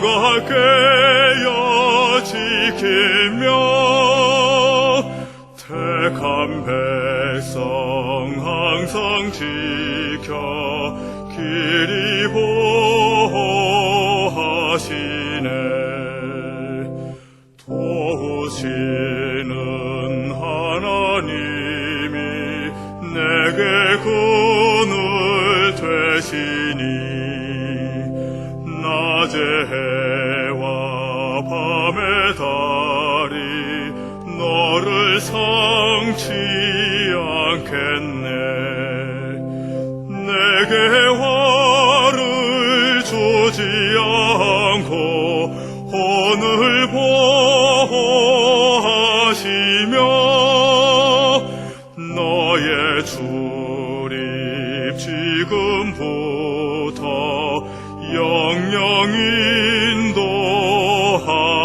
주가 깨어 지키며 택한 백성 항상 지켜 길이 보호하시네. 도우시는 하나님이 내게 그늘 되시니 낮에 해와 밤에 달이 너를 상치 않겠네. 내게 화를 주지 않고 혼을 보호하시며 너의 출입 지금부터 영영 인도하시리.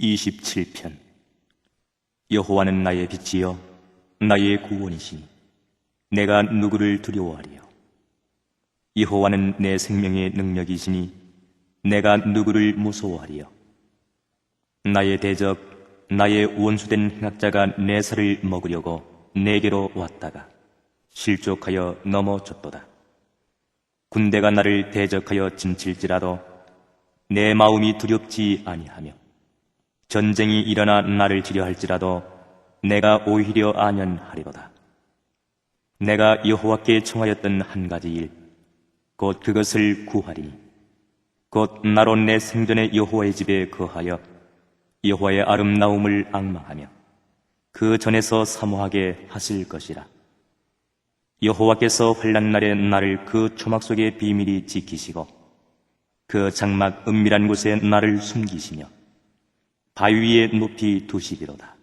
27편. 여호와는 나의 빛이요 나의 구원이시니 내가 누구를 두려워하리요. 여호와는 내 생명의 능력이시니 내가 누구를 무서워하리요. 나의 대적, 나의 원수된 행악자가 내 살을 먹으려고 내게로 왔다가 실족하여 넘어졌도다. 군대가 나를 대적하여 진칠지라도 내 마음이 두렵지 아니하며 전쟁이 일어나 나를 치려 할지라도 내가 오히려 안연하리로다. 내가 여호와께 청하였던 한 가지 일, 곧 그것을 구하리니 곧 나로 내 생전에 여호와의 집에 거하여 여호와의 아름다움을 앙망하며 그 전에서 사모하게 하실 것이라. 여호와께서 환난 날에 나를 그 초막 속의 비밀이 지키시고 그 장막 은밀한 곳에 나를 숨기시며 바위 위에 높이 두시리로다.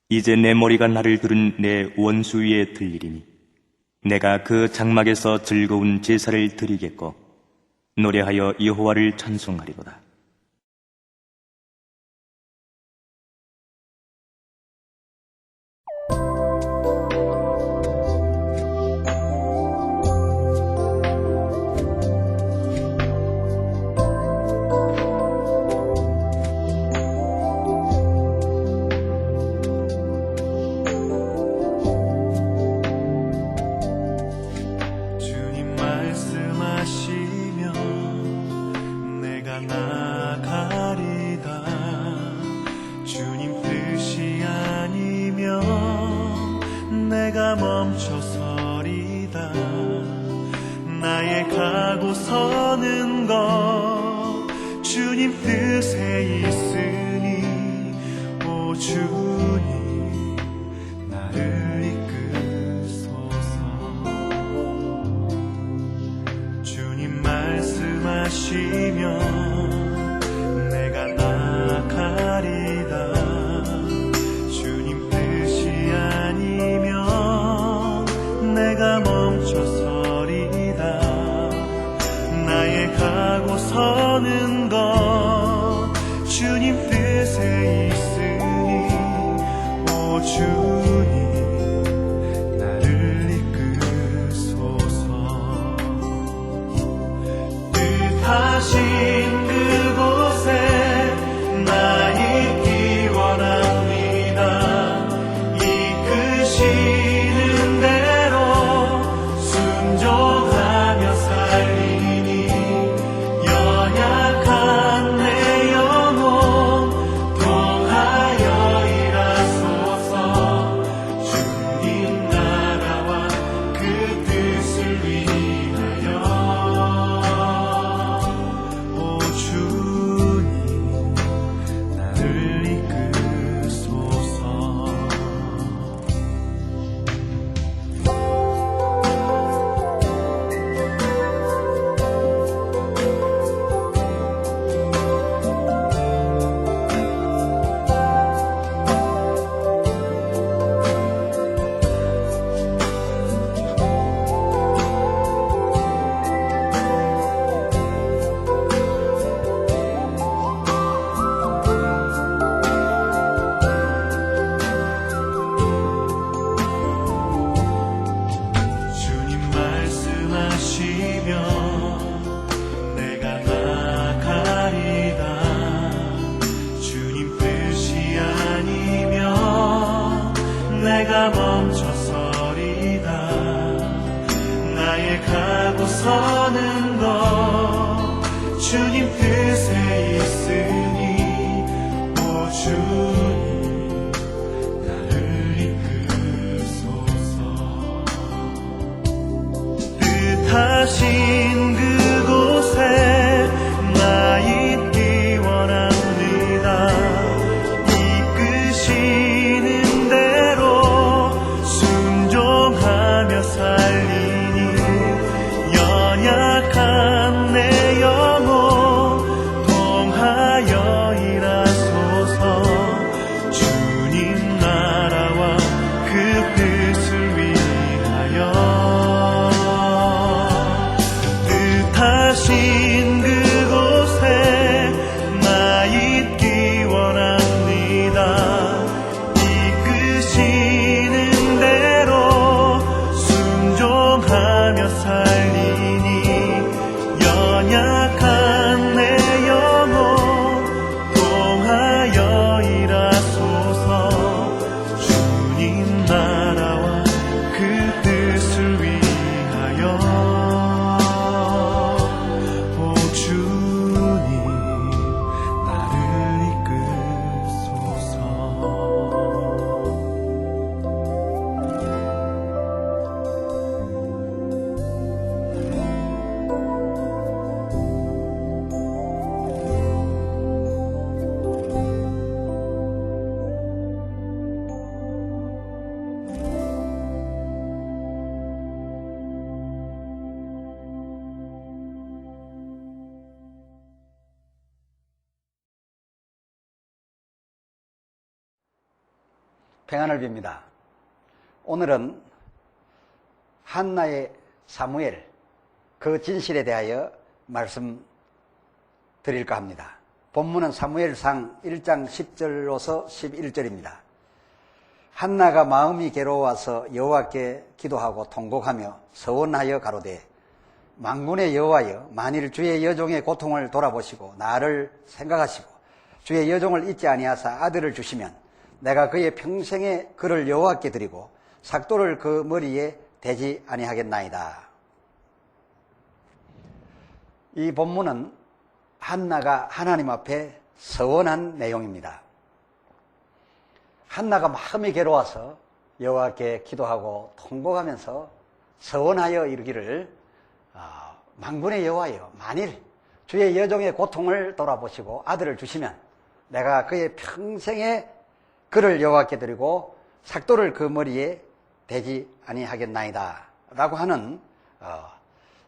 이제 내 머리가 나를 두른 내 원수 위에 들리리니 내가 그 장막에서 즐거운 제사를 드리겠고 노래하여 여호와를 찬송하리로다. 나가리다. 주님 뜻이 아니면 내가 멈춰서리다. 나의 가고 서는 것 주님 뜻에 있으니 오 주님 나를 이끄소서. 주님 말씀하시면 내가 나가리다. 주님 뜻이 아니면 내가 멈춰서리다. 나의 가고 서는 것 주님 뜻에 있으니 오 주님 나를 이끄소서. 뜻하신 그곳에 나 있기 원합니다. 이끄시는 대로 순종하며 살리니 연약한 내 영혼 통하여 일하소서. 주님 나라와 그 뜻을 위하여 오 주님 나를 이끄소서. 주님 말씀하시면 내가 나가리다. 주님 뜻이 아니면 내가 멈춰서리다. 나의 가고 서는 것 주님 뜻에 있으니 오 주님 나를 이끄소서. 평안을 빕니다. 오늘은 한나의 사무엘 그 진실에 대하여 말씀드릴까 합니다. 본문은 사무엘상 1장 10절로서 11절입니다. 한나가 마음이 괴로워서 여호와께 기도하고 통곡하며 서원하여 가로되 만군의 여호와여, 만일 주의 여종의 고통을 돌아보시고 나를 생각하시고 주의 여종을 잊지 아니하사 아들을 주시면 내가 그의 평생에 그를 여호와께 드리고 삭도를 그 머리에 대지 아니하겠나이다. 이 본문은 한나가 하나님 앞에 서원한 내용입니다. 한나가 마음이 괴로워서 여호와께 기도하고 통곡하면서 서원하여 이르기를 만군의 여호와여, 만일 주의 여종의 고통을 돌아보시고 아들을 주시면 내가 그의 평생에 그를 여호와께 드리고 삭도를 그 머리에 대지 아니하겠나이다 라고 하는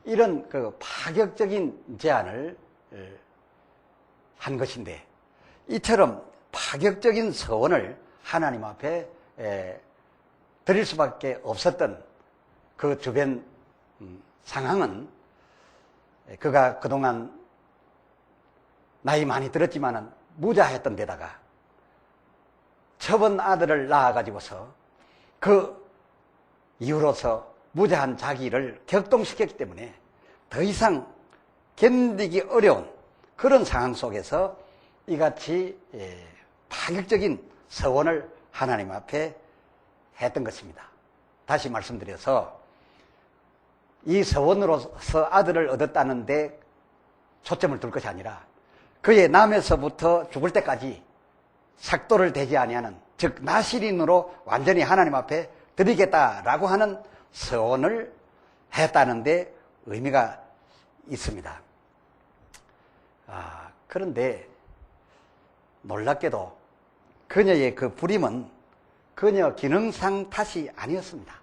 이런 그 파격적인 제안을 한 것인데, 이처럼 파격적인 서원을 하나님 앞에 드릴 수밖에 없었던 그 주변 상황은, 그가 그동안 나이 많이 들었지만은 무자했던 데다가 처번 아들을 낳아가지고서 그 이후로서 무자한 자기를 격동시켰기 때문에 더 이상 견디기 어려운 그런 상황 속에서 이같이 파격적인 서원을 하나님 앞에 했던 것입니다. 다시 말씀드려서 이 서원으로서 아들을 얻었다는 데 초점을 둘 것이 아니라 그의 남에서부터 죽을 때까지 삭도를 대지 아니하는, 즉 나실인으로 완전히 하나님 앞에 드리겠다라고 하는 서원을 했다는 데 의미가 있습니다. 그런데 놀랍게도 그녀의 그 불임은 그녀 기능상 탓이 아니었습니다.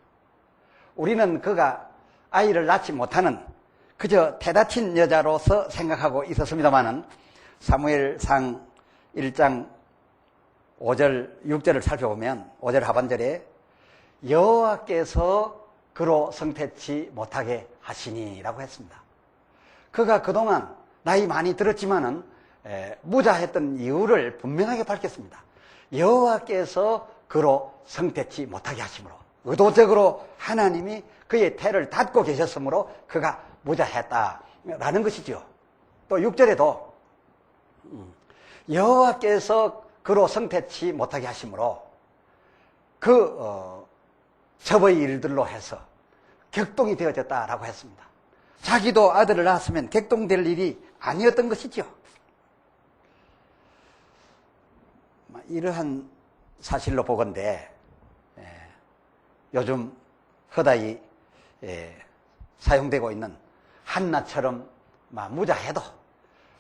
우리는 그가 아이를 낳지 못하는 그저 태다친 여자로서 생각하고 있었습니다마는 사무엘상 1장 5절, 6절을 살펴보면 5절 하반절에 여호와께서 그로 성태치 못하게 하시니라고 했습니다. 그가 그동안 나이 많이 들었지만은 무자했던 이유를 분명하게 밝혔습니다. 여호와께서 그로 성태치 못하게 하심으로, 의도적으로 하나님이 그의 태를 닫고 계셨으므로 그가 무자했다라는 것이죠. 또 6절에도 여호와께서 그로 성태치 못하게 하심으로 저의 일들로 해서 격동이 되어졌다라고 했습니다. 자기도 아들을 낳았으면 격동될 일이 아니었던 것이죠. 이러한 사실로 보건대 요즘 허다히 사용되고 있는 한나처럼 무자해도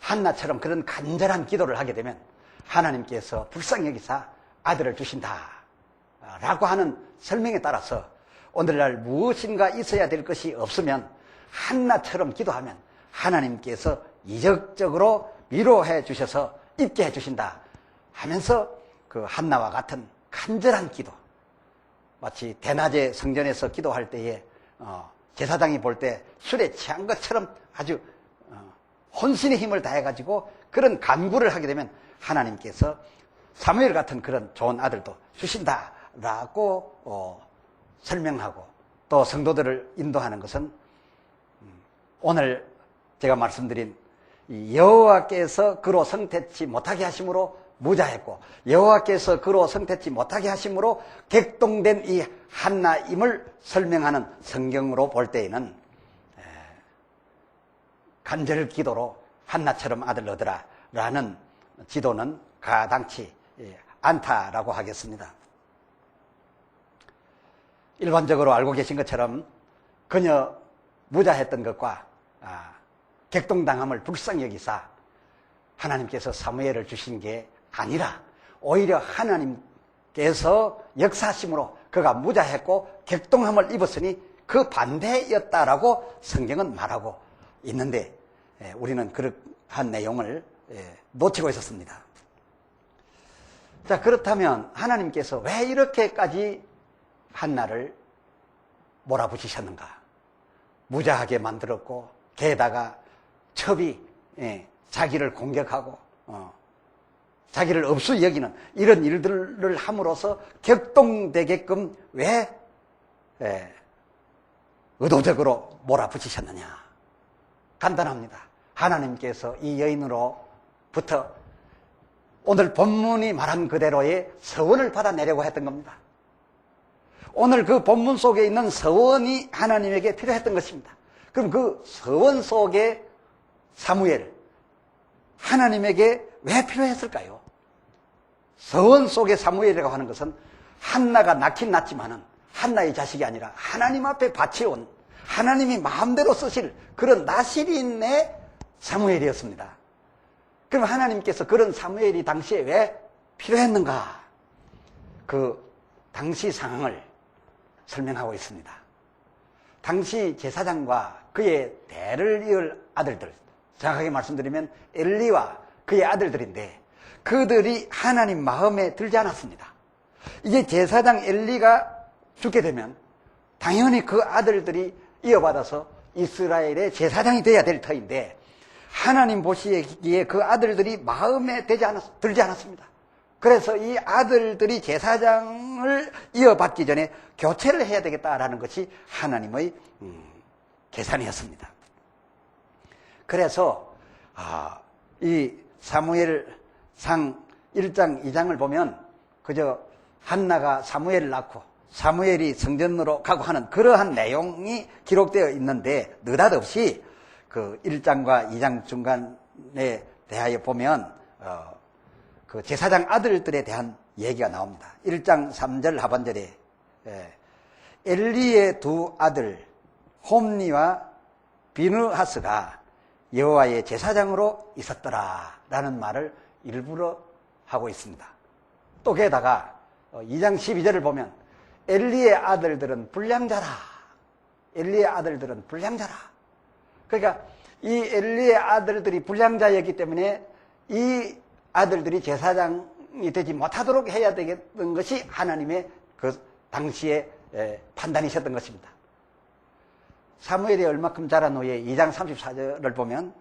한나처럼 그런 간절한 기도를 하게 되면 하나님께서 불쌍히 여기사 아들을 주신다라고 하는 설명에 따라서 오늘날 무엇인가 있어야 될 것이 없으면 한나처럼 기도하면 하나님께서 이적적으로 위로해 주셔서 있게 해 주신다 하면서 그 한나와 같은 간절한 기도, 마치 대낮에 성전에서 기도할 때에 제사장이 볼 때 술에 취한 것처럼 아주 혼신의 힘을 다해가지고 그런 간구를 하게 되면 하나님께서 사무엘 같은 그런 좋은 아들도 주신다라고 설명하고 또 성도들을 인도하는 것은 오늘 제가 말씀드린 여호와께서 그로 성태치 못하게 하심으로 무자했고 여호와께서 그로 성태치 못하게 하심으로 격동된 이 한나임을 설명하는 성경으로 볼 때에는 간절 기도로 한나처럼 아들 얻으라 라는 지도는 가당치 않다라고 하겠습니다. 일반적으로 알고 계신 것처럼 그녀 무자했던 것과 격동당함을 불쌍히 여기사 하나님께서 사무엘을 주신 게 아니라 오히려 하나님께서 역사하심으로 그가 무자했고 격동함을 입었으니 그 반대였다라고 성경은 말하고 있는데 우리는 그러한 내용을 놓치고 있었습니다. 자, 그렇다면 하나님께서 왜 이렇게까지 한나를 몰아붙이셨는가? 무자하게 만들었고, 게다가 첩이 자기를 공격하고 자기를 없이 여기는 이런 일들을 함으로써 격동되게끔 왜 의도적으로 몰아붙이셨느냐? 간단합니다. 하나님께서 이 여인으로부터 오늘 본문이 말한 그대로의 서원을 받아내려고 했던 겁니다. 오늘 그 본문 속에 있는 서원이 하나님에게 필요했던 것입니다. 그럼 그 서원 속에 사무엘, 하나님에게 왜 필요했을까요? 서원 속의 사무엘이라고 하는 것은 한나가 낳긴 낳지만은 한나의 자식이 아니라 하나님 앞에 바치온 하나님이 마음대로 쓰실 그런 나실인의 사무엘이었습니다. 그럼 하나님께서 그런 사무엘이 당시에 왜 필요했는가? 그 당시 상황을 설명하고 있습니다. 당시 제사장과 그의 대를 이을 아들들, 정확하게 말씀드리면 엘리와 그의 아들들인데 그들이 하나님 마음에 들지 않았습니다. 이제 제사장 엘리가 죽게 되면 당연히 그 아들들이 이어받아서 이스라엘의 제사장이 되어야 될 터인데 하나님 보시기에 그 아들들이 마음에 들지 않았습니다. 그래서 이 아들들이 제사장을 이어받기 전에 교체를 해야 되겠다라는 것이 하나님의 계산이었습니다. 그래서 이 사무엘상 1장 2장을 보면 그저 한나가 사무엘을 낳고 사무엘이 성전으로 가고 하는 그러한 내용이 기록되어 있는데 느닷없이 그 1장과 2장 중간에 대하여 보면 그 제사장 아들들에 대한 얘기가 나옵니다. 1장 3절 하반절에 엘리의 두 아들 홈니와 비느하스가 여호와의 제사장으로 있었더라 라는 말을 일부러 하고 있습니다. 또 게다가 2장 12절을 보면 엘리의 아들들은 불량자라. 엘리의 아들들은 불량자라. 그러니까 이 엘리의 아들들이 불량자였기 때문에 이 아들들이 제사장이 되지 못하도록 해야 되겠던 것이 하나님의 그 당시의 판단이셨던 것입니다. 사무엘이 얼마큼 자란 후에 2장 34절을 보면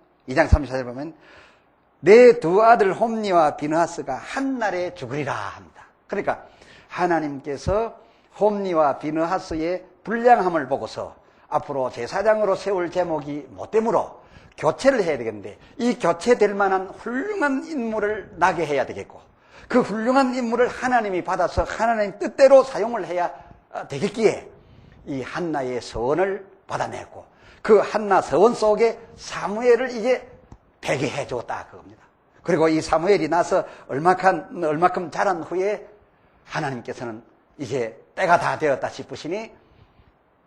내 두 아들 홈니와 비느하스가 한날에 죽으리라 합니다. 그러니까 하나님께서 홈니와 비느하스의 불량함을 보고서 앞으로 제사장으로 세울 제목이 못 되므로 교체를 해야 되겠는데 이 교체될 만한 훌륭한 인물을 나게 해야 되겠고 그 훌륭한 인물을 하나님이 받아서 하나님 뜻대로 사용을 해야 되겠기에 이 한나의 서원을 받아냈고 그 한나 서원 속에 사무엘을 이제 배게해 주었다 그겁니다. 그리고 이 사무엘이 나서 얼마큼 자란 후에 하나님께서는 이제 때가 다 되었다 싶으시니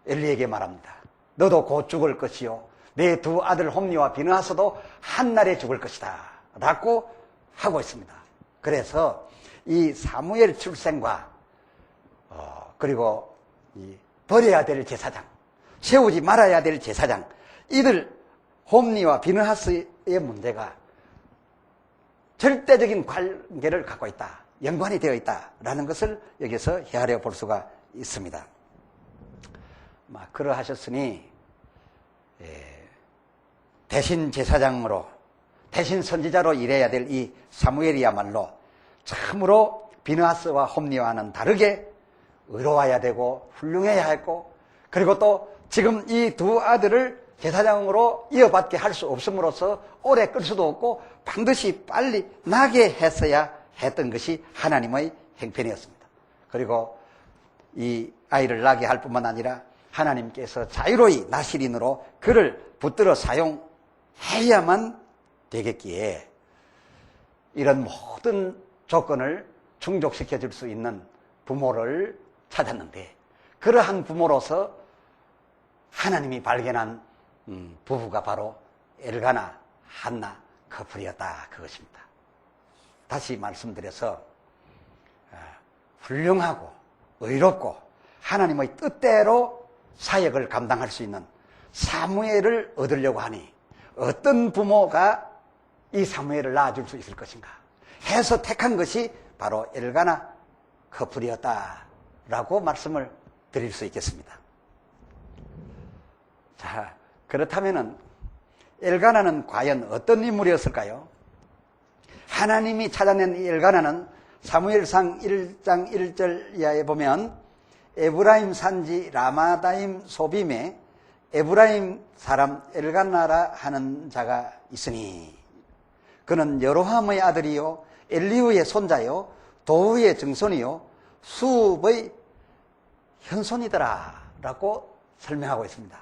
엘리에게 말합니다. 너도 곧 죽을 것이요 내 두 아들 홈니와 비느하스도 한날에 죽을 것이다 라고 하고 있습니다. 그래서 이 사무엘 출생과 그리고 이 버려야 될 제사장, 세우지 말아야 될 제사장, 이들 홈니와 비느하스의 문제가 절대적인 관계를 갖고 있다, 연관이 되어 있다라는 것을 여기서 헤아려 볼 수가 있습니다. 그러하셨으니 대신 제사장으로 대신 선지자로 일해야 될 이 사무엘이야말로 참으로 비느하스와 홈니와는 다르게 의로워야 되고 훌륭해야 했고 그리고 또 지금 이 두 아들을 제사장으로 이어받게 할 수 없음으로써 오래 끌 수도 없고 반드시 빨리 나게 했어야 했던 것이 하나님의 행편이었습니다. 그리고 이 아이를 낳게 할 뿐만 아니라 하나님께서 자유로이 나실인으로 그를 붙들어 사용해야만 되겠기에 이런 모든 조건을 충족시켜 줄 수 있는 부모를 찾았는데 그러한 부모로서 하나님이 발견한 부부가 바로 엘가나, 한나 커플이었다 그것입니다. 다시 말씀드려서 훌륭하고 의롭고 하나님의 뜻대로 사역을 감당할 수 있는 사무엘을 얻으려고 하니 어떤 부모가 이 사무엘을 낳아줄 수 있을 것인가 해서 택한 것이 바로 엘가나 커플이었다라고 말씀을 드릴 수 있겠습니다. 자, 그렇다면은 엘가나는 과연 어떤 인물이었을까요? 하나님이 찾아낸 이 엘가나는 사무엘상 1장 1절 이하에 보면 에브라임 산지 라마다임 소빔에 에브라임 사람 엘가나라 하는 자가 있으니 그는 여로함의 아들이요 엘리후의 손자요 도후의 증손이요 수읍의 현손이더라 라고 설명하고 있습니다.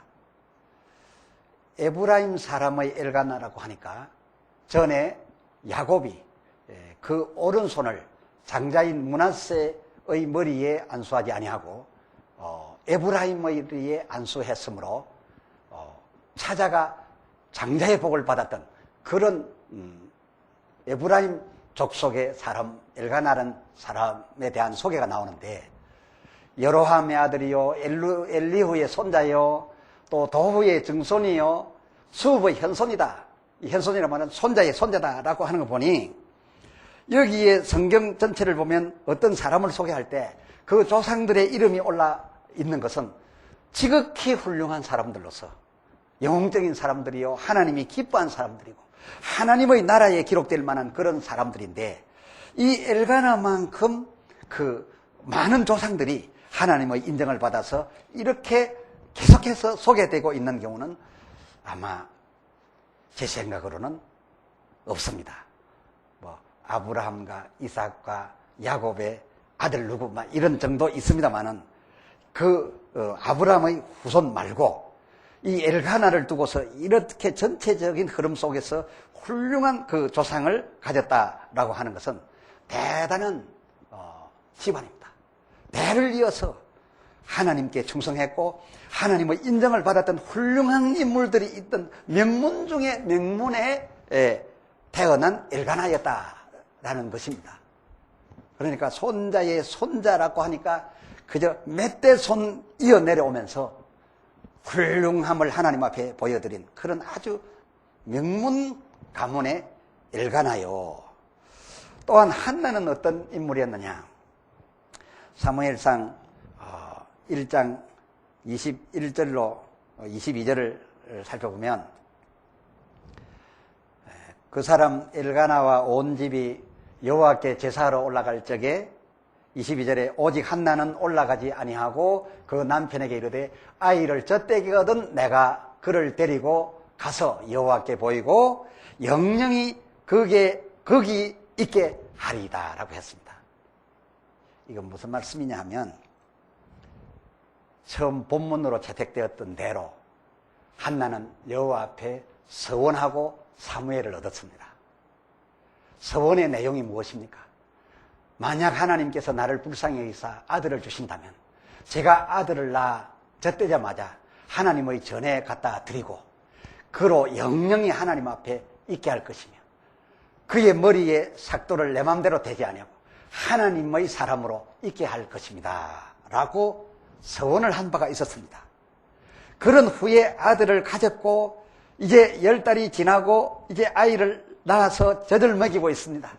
에브라임 사람의 엘가나라고 하니까 전에 야곱이 그 오른손을 장자인 므낫세의 머리에 안수하지 아니하고 에브라임의 머리에 안수했으므로 차자가 장자의 복을 받았던 그런 에브라임 족속의 사람 엘가나라는 사람에 대한 소개가 나오는데 여로함의 아들이요 엘리후의 손자요 또 도후의 증손이요 수읍의 현손이다. 이 현손이라고 하는 손자의 손자다라고 하는 거 보니 여기에 성경 전체를 보면 어떤 사람을 소개할 때 그 조상들의 이름이 올라 있는 것은 지극히 훌륭한 사람들로서 영웅적인 사람들이요 하나님이 기뻐한 사람들이고 하나님의 나라에 기록될 만한 그런 사람들인데 이 엘가나만큼 그 많은 조상들이 하나님의 인정을 받아서 이렇게 계속해서 소개되고 있는 경우는 아마 제 생각으로는 없습니다. 뭐 아브라함과 이삭과 야곱의 아들 누구 막 이런 정도 있습니다만은 아브라함의 후손 말고 이 엘가나를 두고서 이렇게 전체적인 흐름 속에서 훌륭한 그 조상을 가졌다라고 하는 것은 대단한 집안입니다. 대를 이어서 하나님께 충성했고 하나님의 인정을 받았던 훌륭한 인물들이 있던 명문 중에 명문에 태어난 엘가나였다라는 것입니다. 그러니까 손자의 손자라고 하니까 그저 몇 대 손 이어 내려오면서 훌륭함을 하나님 앞에 보여드린 그런 아주 명문 가문의 엘가나요. 또한 한나는 어떤 인물이었느냐? 사무엘상 1장 21절로 22절을 살펴보면 그 사람 엘가나와 온 집이 여호와께 제사하러 올라갈 적에 22절에 오직 한나는 올라가지 아니하고 그 남편에게 이르되 아이를 젖대기거든 내가 그를 데리고 가서 여호와께 보이고 영영이 거기 있게 하리이다 라고 했습니다. 이건 무슨 말씀이냐 하면 처음 본문으로 채택되었던 대로 한나는 여호와 앞에 서원하고 사무엘을 얻었습니다. 서원의 내용이 무엇입니까? 만약 하나님께서 나를 불쌍히 여기사 아들을 주신다면 제가 아들을 낳아 젖되자마자 하나님의 전에 갖다 드리고 그로 영영이 하나님 앞에 있게 할 것이며 그의 머리에 삭도를 내 맘대로 대지 아니하고 하나님의 사람으로 있게 할 것입니다 라고 서원을 한 바가 있었습니다. 그런 후에 아들을 가졌고 이제 10달이 지나고 이제 아이를 낳아서 젖을 먹이고 있습니다.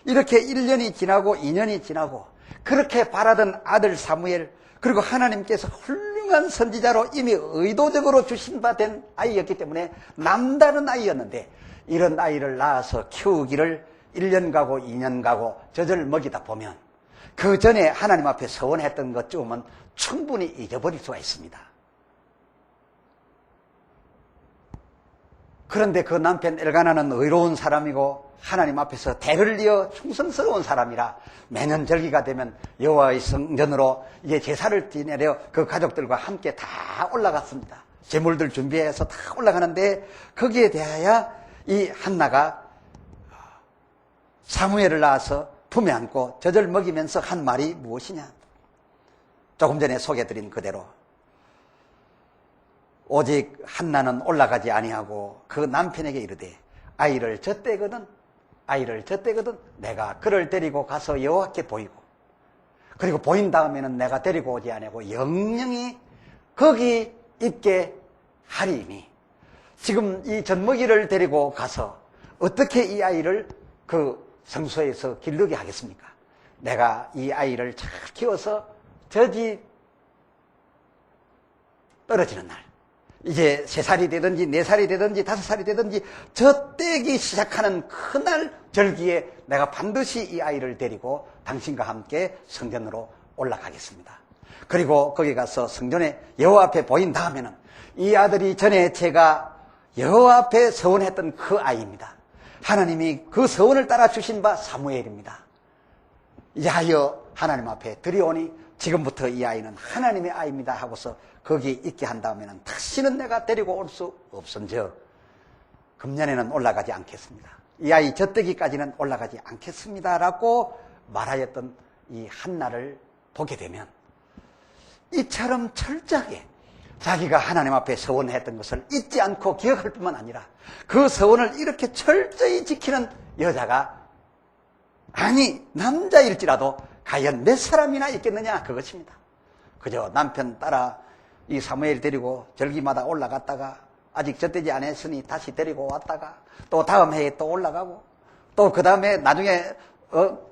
이렇게 1년이 지나고 2년이 지나고 그렇게 바라던 아들 사무엘 그리고 하나님께서 훌륭한 선지자로 이미 의도적으로 주신 바 된 아이였기 때문에 남다른 아이였는데 이런 아이를 낳아서 키우기를 1년 가고 2년 가고 젖을 먹이다 보면 그 전에 하나님 앞에 서원했던 것쯤은 충분히 잊어버릴 수가 있습니다. 그런데 그 남편 엘가나는 의로운 사람이고 하나님 앞에서 대를 이어 충성스러운 사람이라 매년 절기가 되면 여호와의 성전으로 이제 제사를 지내려 그 가족들과 함께 다 올라갔습니다. 제물들 준비해서 다 올라가는데 거기에 대하여 이 한나가 사무엘을 낳아서 품에 안고 젖을 먹이면서 한 말이 무엇이냐? 조금 전에 소개해드린 그대로 오직 한나는 올라가지 아니하고 그 남편에게 이르되 아이를 젖대거든 내가 그를 데리고 가서 여호와께 보이고 그리고 보인 다음에는 내가 데리고 오지 아니하고 영영이 거기 있게 하리니 지금 이 젖먹이를 데리고 가서 어떻게 이 아이를 그 성소에서 기르게 하겠습니까? 내가 이 아이를 잘 키워서 저지 떨어지는 날, 이제 3살이 되든지 4살이 되든지 5살이 되든지 저 떼기 시작하는 그날 절기에 내가 반드시 이 아이를 데리고 당신과 함께 성전으로 올라가겠습니다. 그리고 거기 가서 성전에 여호와 앞에 보인 다음에는 이 아들이 전에 제가 여호와 앞에 서원했던 그 아이입니다. 하나님이 그 서원을 따라 주신 바 사무엘입니다. 이하여 하나님 앞에 드리오니 지금부터 이 아이는 하나님의 아이입니다 하고서 거기 있게 한 다음에는 다시는 내가 데리고 올 수 없은즉 금년에는 올라가지 않겠습니다. 이 아이 젖대기까지는 올라가지 않겠습니다라고 말하였던 이 한나를 보게 되면 이처럼 철저하게 자기가 하나님 앞에 서원했던 것을 잊지 않고 기억할 뿐만 아니라 그 서원을 이렇게 철저히 지키는 여자가, 아니 남자일지라도 과연 몇 사람이나 있겠느냐, 그것입니다. 그저 남편 따라 이 사무엘 데리고 절기마다 올라갔다가 아직 젖되지 않았으니 다시 데리고 왔다가 또 다음 해에 또 올라가고 또 그 다음에 나중에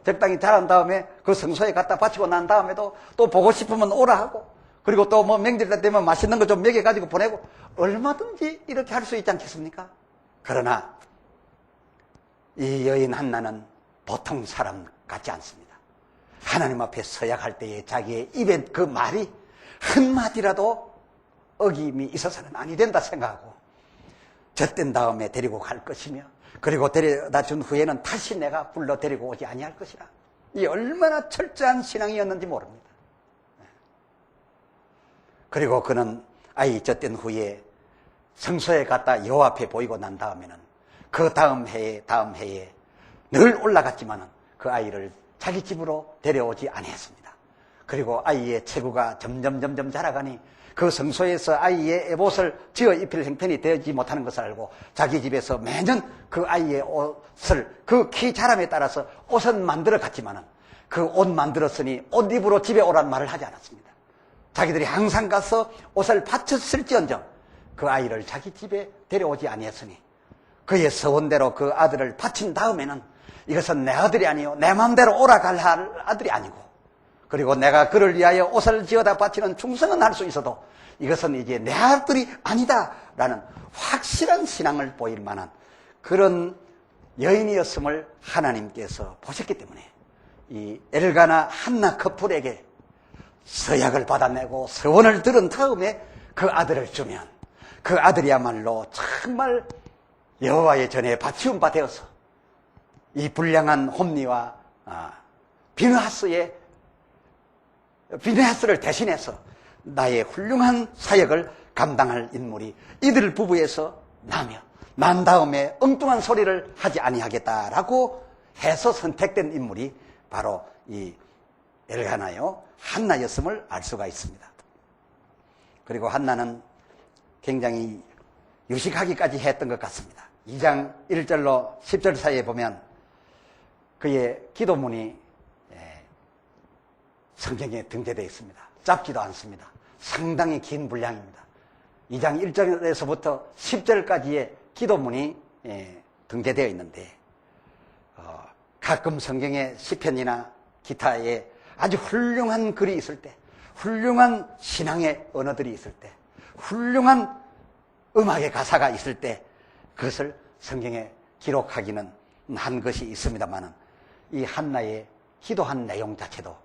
적당히 자란 다음에 그 성소에 갖다 바치고 난 다음에도 또 보고 싶으면 오라 하고, 그리고 또 뭐 명절 되면 맛있는 거 좀 먹여가지고 보내고, 얼마든지 이렇게 할 수 있지 않겠습니까? 그러나 이 여인 한나는 보통 사람 같지 않습니다. 하나님 앞에 서야 할 때에 자기의 입에 그 말이 한마디라도 어김이 있어서는 아니 된다 생각하고 젖된 다음에 데리고 갈 것이며, 그리고 데려다 준 후에는 다시 내가 불러 데리고 오지 아니할 것이라. 이 얼마나 철저한 신앙이었는지 모릅니다. 그리고 그는 아이 젖된 후에 성소에 갔다 여호와 앞에 보이고 난 다음에는 그 다음 해에 늘 올라갔지만은 그 아이를 자기 집으로 데려오지 아니했습니다. 그리고 아이의 체구가 점점 자라가니 그 성소에서 아이의 에봇을 지어 입힐 형편이 되지 못하는 것을 알고 자기 집에서 매년 그 아이의 옷을 그 키 자람에 따라서 옷은 만들어 갔지만은 그 옷 만들었으니 옷 입으러 집에 오란 말을 하지 않았습니다. 자기들이 항상 가서 옷을 바쳤을지언정 그 아이를 자기 집에 데려오지 아니했으니 그의 서원대로 그 아들을 바친 다음에는 이것은 내 아들이 아니요 내 마음대로 오라갈 아들이 아니고, 그리고 내가 그를 위하여 옷을 지어다 바치는 충성은 할 수 있어도 이것은 이제 내 아들이 아니다라는 확실한 신앙을 보일 만한 그런 여인이었음을 하나님께서 보셨기 때문에 이 엘가나 한나 커플에게 서약을 받아내고 서원을 들은 다음에 그 아들을 주면 그 아들이야말로 정말 여호와의 전에 바치움 바 되어서 이 불량한 홈리와 비느하스를 대신해서 나의 훌륭한 사역을 감당할 인물이 이들 부부에서 난 다음에 엉뚱한 소리를 하지 아니하겠다라고 해서 선택된 인물이 바로 이 엘가나요 한나였음을 알 수가 있습니다. 그리고 한나는 굉장히 유식하기까지 했던 것 같습니다. 2장 1절로 10절 사이에 보면 그의 기도문이 성경에 등재되어 있습니다. 짧지도 않습니다. 상당히 긴 분량입니다. 2장 1절에서부터 10절까지의 기도문이 등재되어 있는데 가끔 성경의 시편이나 기타에 아주 훌륭한 글이 있을 때, 훌륭한 신앙의 언어들이 있을 때, 훌륭한 음악의 가사가 있을 때 그것을 성경에 기록하기는 한 것이 있습니다만 이 한나의 기도한 내용 자체도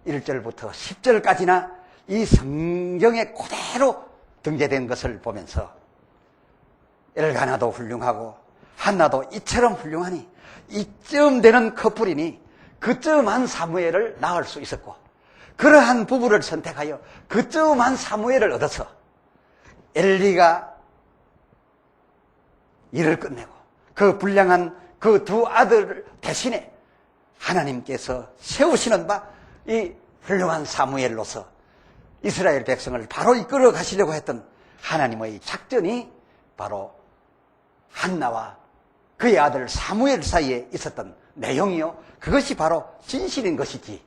1절부터 10절까지나 이 성경에 그대로 등재된 것을 보면서 엘가나도 훌륭하고 한나도 이처럼 훌륭하니 이쯤 되는 커플이니 그쯤한 사무엘을 낳을 수 있었고, 그러한 부부를 선택하여 그쯤한 사무엘을 얻어서 엘리가 일을 끝내고 그 불량한 그 두 아들 대신에 하나님께서 세우시는 바 이 훌륭한 사무엘로서 이스라엘 백성을 바로 이끌어 가시려고 했던 하나님의 작전이 바로 한나와 그의 아들 사무엘 사이에 있었던 내용이요, 그것이 바로 진실인 것이지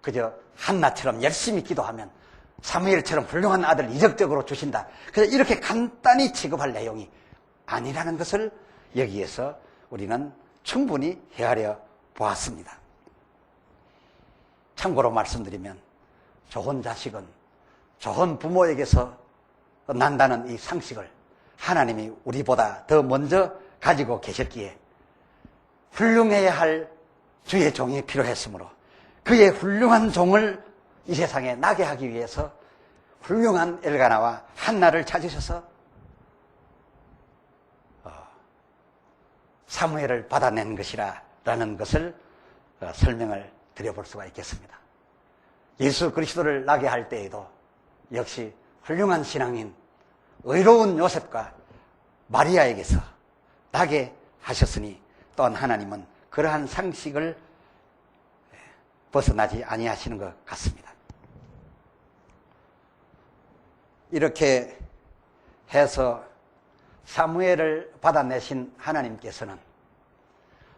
그저 한나처럼 열심히 기도하면 사무엘처럼 훌륭한 아들을 이적적으로 주신다, 그래서 이렇게 간단히 취급할 내용이 아니라는 것을 여기에서 우리는 충분히 헤아려 보았습니다. 참고로 말씀드리면 좋은 자식은 좋은 부모에게서 난다는 이 상식을 하나님이 우리보다 더 먼저 가지고 계셨기에 훌륭해야 할 주의 종이 필요했으므로 그의 훌륭한 종을 이 세상에 나게 하기 위해서 훌륭한 엘가나와 한나를 찾으셔서 사무엘을 받아낸 것이라는 것을 설명을 드려볼 수가 있겠습니다. 예수 그리스도를 나게 할 때에도 역시 훌륭한 신앙인 의로운 요셉과 마리아에게서 나게 하셨으니 또한 하나님은 그러한 상식을 벗어나지 아니하시는 것 같습니다. 이렇게 해서 사무엘을 받아내신 하나님께서는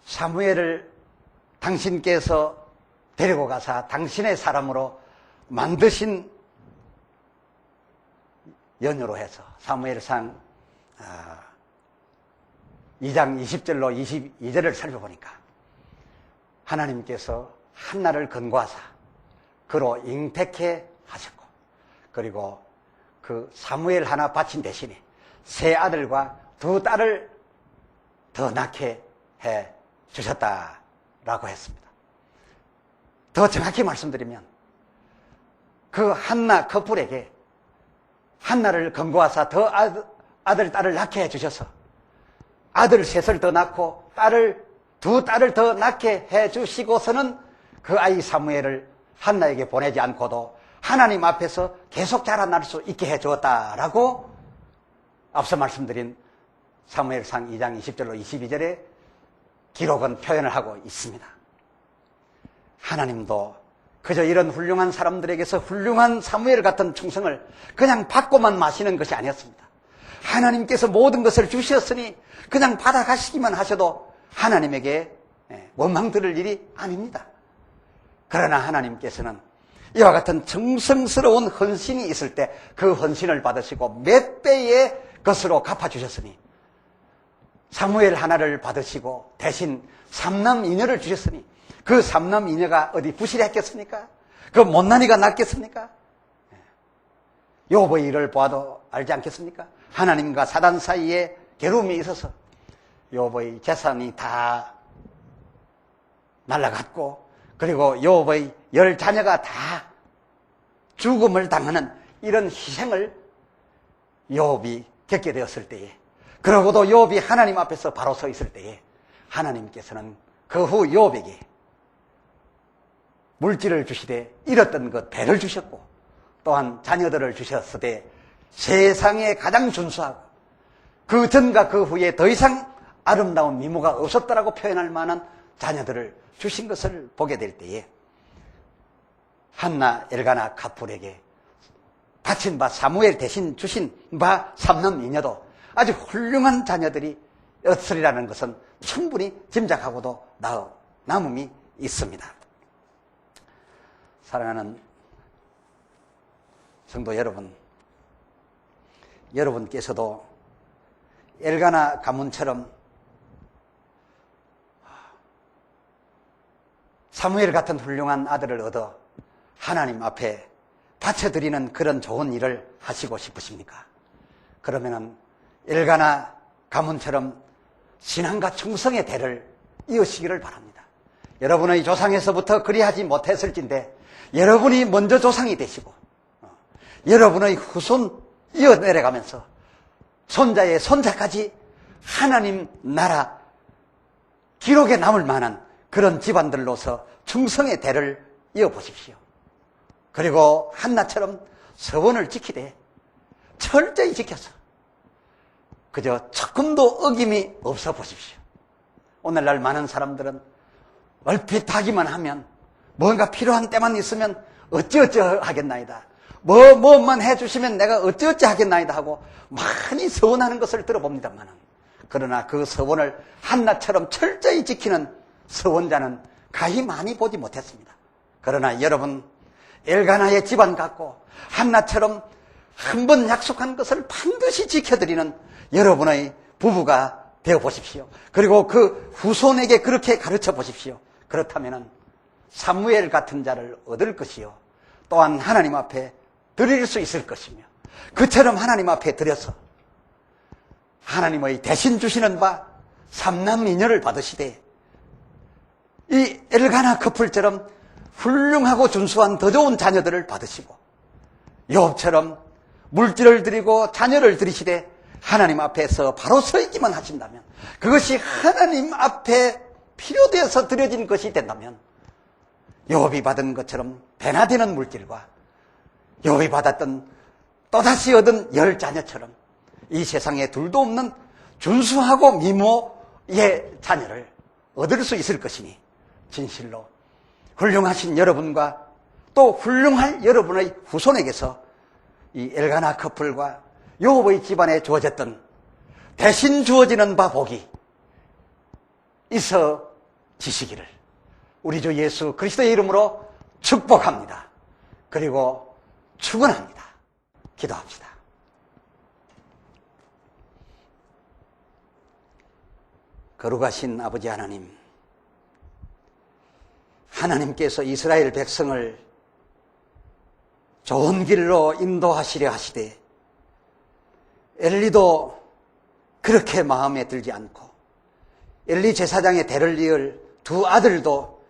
사무엘을 당신께서 데리고 가사 당신의 사람으로 만드신 연유로 해서 사무엘상 2장 20절로 22절을 살펴보니까 하나님께서 한나를 건고하사 그로 잉태케 하셨고 그리고 그 사무엘 하나 바친 대신에 세 아들과 두 딸을 더 낳게 해 주셨다라고 했습니다. 더 정확히 말씀드리면 그 한나 커플에게 한나를 건고하사 더 아들, 딸을 낳게 해 주셔서 아들 셋을 더 낳고 두 딸을 더 낳게 해 주시고서는 그 아이 사무엘을 한나에게 보내지 않고도 하나님 앞에서 계속 자라날 수 있게 해 주었다라고 앞서 말씀드린 사무엘상 2장 20절로 22절에 기록은 표현을 하고 있습니다. 하나님도 그저 이런 훌륭한 사람들에게서 훌륭한 사무엘 같은 충성을 그냥 받고만 마시는 것이 아니었습니다. 하나님께서 모든 것을 주셨으니 그냥 받아가시기만 하셔도 하나님에게 원망 들을 일이 아닙니다. 그러나 하나님께서는 이와 같은 정성스러운 헌신이 있을 때 그 헌신을 받으시고 몇 배의 것으로 갚아주셨으니 사무엘 하나를 받으시고 대신 삼남이녀를 주셨으니 그 삼남이녀가 어디 부실했겠습니까? 그 못난이가 낫겠습니까? 욥의 일을 보아도 알지 않겠습니까? 하나님과 사단 사이에 괴로움이 있어서 욥의 재산이 다 날아갔고 그리고 욥의 10자녀가 다 죽음을 당하는 이런 희생을 욥이 겪게 되었을 때에 그러고도 욥이 하나님 앞에서 바로 서 있을 때에 하나님께서는 그 후 욥에게 물질을 주시되 잃었던 것 배를 주셨고 또한 자녀들을 주셨으되 세상에 가장 준수하고 그 전과 그 후에 더 이상 아름다운 미모가 없었다라고 표현할 만한 자녀들을 주신 것을 보게 될 때에 한나 엘가나 카풀에게 바친 바 사무엘 대신 주신 바 삼남이녀도 아주 훌륭한 자녀들이 였으리라는 것은 충분히 짐작하고도 남음이 있습니다. 사랑하는 성도 여러분, 여러분께서도 엘가나 가문처럼 사무엘 같은 훌륭한 아들을 얻어 하나님 앞에 바쳐드리는 그런 좋은 일을 하시고 싶으십니까? 그러면은 엘가나 가문처럼 신앙과 충성의 대를 이으시기를 바랍니다. 여러분의 조상에서부터 그리하지 못했을진데 여러분이 먼저 조상이 되시고 여러분의 후손 이어내려가면서 손자의 손자까지 하나님 나라 기록에 남을 만한 그런 집안들로서 충성의 대를 이어보십시오. 그리고 한나처럼 서원을 지키되 철저히 지켜서 그저 조금도 어김이 없어 보십시오. 오늘날 많은 사람들은 얼핏 하기만 하면 뭔가 필요한 때만 있으면 어찌어찌 하겠나이다. 뭐만 해주시면 내가 어찌어찌 하겠나이다 하고 많이 서원하는 것을 들어봅니다만 그러나 그 서원을 한나처럼 철저히 지키는 서원자는 가히 많이 보지 못했습니다. 그러나 여러분 엘가나의 집안 같고 한나처럼 한 번 약속한 것을 반드시 지켜드리는 여러분의 부부가 되어 보십시오. 그리고 그 후손에게 그렇게 가르쳐 보십시오. 그렇다면 사무엘 같은 자를 얻을 것이요 또한 하나님 앞에 드릴 수 있을 것이며 그처럼 하나님 앞에 드려서 하나님의 대신 주시는 바 삼남미녀를 받으시되 이 엘가나 커플처럼 훌륭하고 준수한 더 좋은 자녀들을 받으시고 욥처럼 물질을 드리고 자녀를 드리시되 하나님 앞에서 바로 서 있기만 하신다면 그것이 하나님 앞에 필요되어서 드려진 것이 된다면 욥이 받은 것처럼 배나 되는 물질과 욥이 받았던 또다시 얻은 10자녀처럼 이 세상에 둘도 없는 준수하고 미모의 자녀를 얻을 수 있을 것이니 진실로 훌륭하신 여러분과 또 훌륭할 여러분의 후손에게서 이 엘가나 커플과 욥의 집안에 주어졌던 대신 주어지는 바 복이 있어지시기를 우리 주 예수 그리스도의 이름으로 축복합니다. 그리고 축원합니다. 기도합시다. 거룩하신 아버지 하나님, 하나님께서 이스라엘 백성을 좋은 길로 인도하시려 하시되 엘리도 그렇게 마음에 들지 않고 엘리 제사장의 대를 이을 두 아들도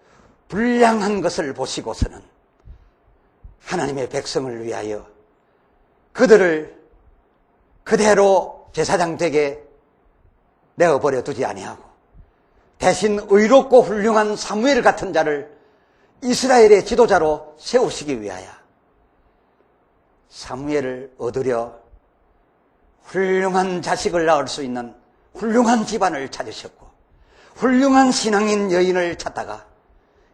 불량한 것을 보시고서는 하나님의 백성을 위하여 그들을 그대로 제사장 댁에 내어버려 두지 아니하고 대신 의롭고 훌륭한 사무엘 같은 자를 이스라엘의 지도자로 세우시기 위하여 사무엘을 얻으려 훌륭한 자식을 낳을 수 있는 훌륭한 집안을 찾으셨고 훌륭한 신앙인 여인을 찾다가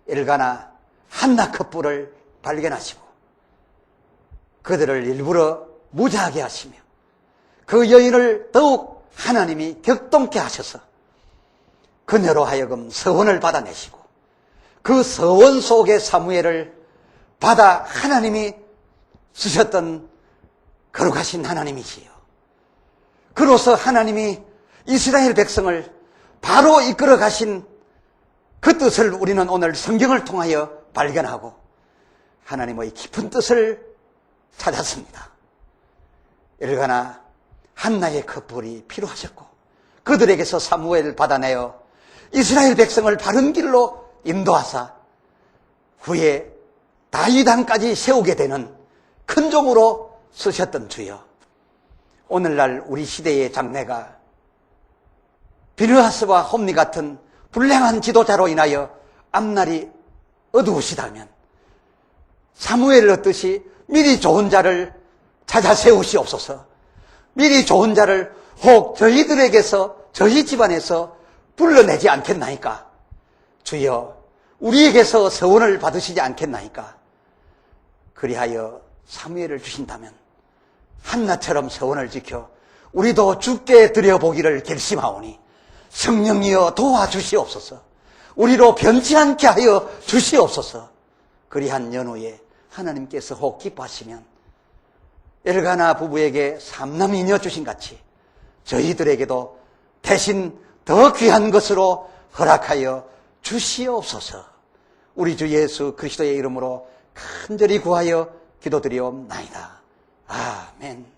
엘가나 한나 커플을 발견하시고 그들을 일부러 무자하게 하시며 그 여인을 더욱 하나님이 격동케 하셔서 그녀로 하여금 서원을 받아내시고 그 서원 속에 사무엘을 받아 하나님이 쓰셨던 거룩하신 하나님이시요. 그로서 하나님이 이스라엘 백성을 바로 이끌어 가신 그 뜻을 우리는 오늘 성경을 통하여 발견하고 하나님의 깊은 뜻을 찾았습니다. 엘가나 한나의 커플이 필요하셨고 그들에게서 사무엘을 받아내어 이스라엘 백성을 바른 길로 인도하사 후에 다윗 왕까지 세우게 되는 큰 종으로 쓰셨던 주여, 오늘날 우리 시대의 장래가 비느하스와 홈리 같은 불량한 지도자로 인하여 앞날이 어두우시다면 사무엘을 얻듯이 미리 좋은 자를 찾아 세우시옵소서. 미리 좋은 자를 혹 저희들에게서 저희 집안에서 불러내지 않겠나이까? 주여, 우리에게서 서원을 받으시지 않겠나이까? 그리하여 사무엘을 주신다면 한나처럼 서원을 지켜 우리도 주께 드려보기를 결심하오니 성령이여 도와주시옵소서. 우리로 변치 않게 하여 주시옵소서. 그리한 연후에 하나님께서 혹 기뻐하시면 엘가나 부부에게 삼남이녀 주신 같이 저희들에게도 대신 더 귀한 것으로 허락하여 주시옵소서. 우리 주 예수 그리스도의 이름으로 간절히 구하여 기도드리옵나이다. 아멘.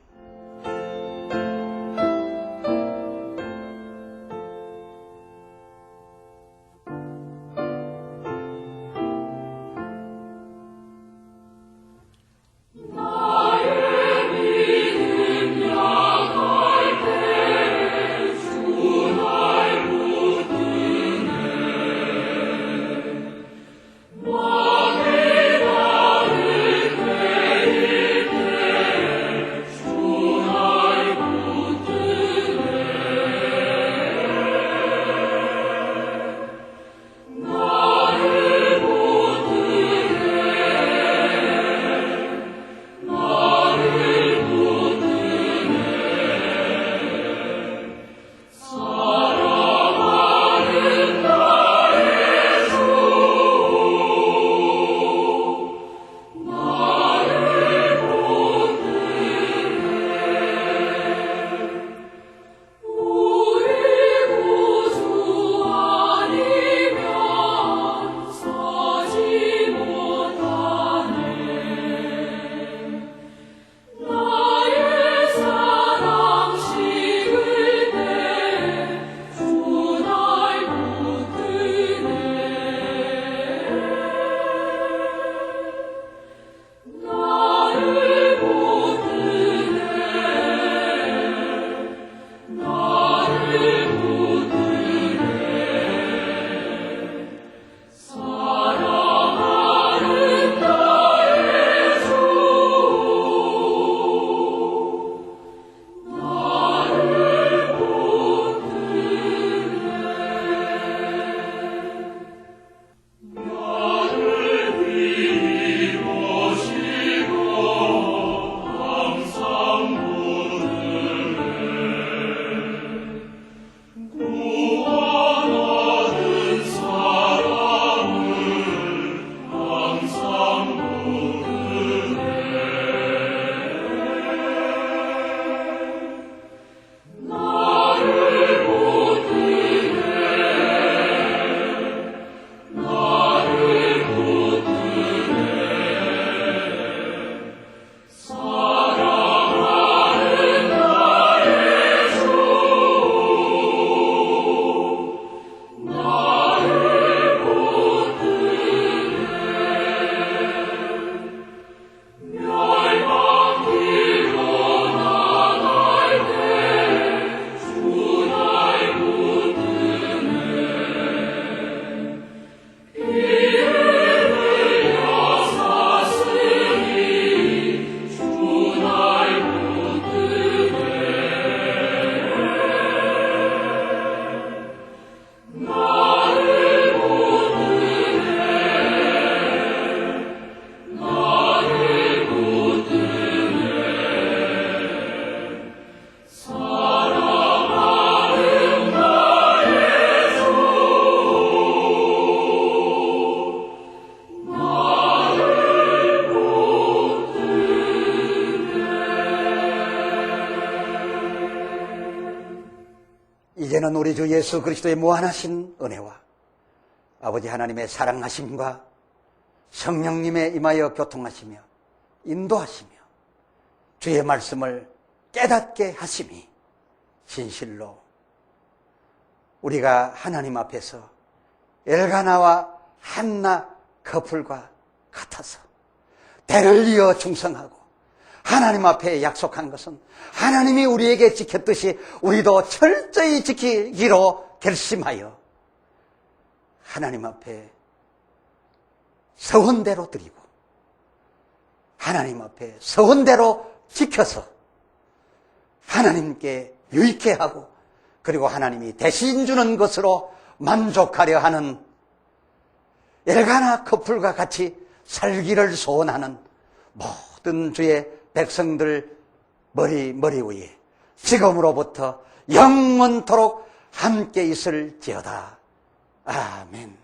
이제는 우리 주 예수 그리스도의 무한하신 은혜와 아버지 하나님의 사랑하심과 성령님의 임하여 교통하시며 인도하시며 주의 말씀을 깨닫게 하심이 진실로 우리가 하나님 앞에서 엘가나와 한나 커플과 같아서 대를 이어 충성하고 하나님 앞에 약속한 것은 하나님이 우리에게 지켰듯이 우리도 철저히 지키기로 결심하여 하나님 앞에 서원대로 드리고 하나님 앞에 서원대로 지켜서 하나님께 유익해 하고 그리고 하나님이 대신 주는 것으로 만족하려 하는 엘가나 커플과 같이 살기를 소원하는 모든 주의 백성들 머리 위에 지금으로부터 영원토록 함께 있을지어다. 아멘.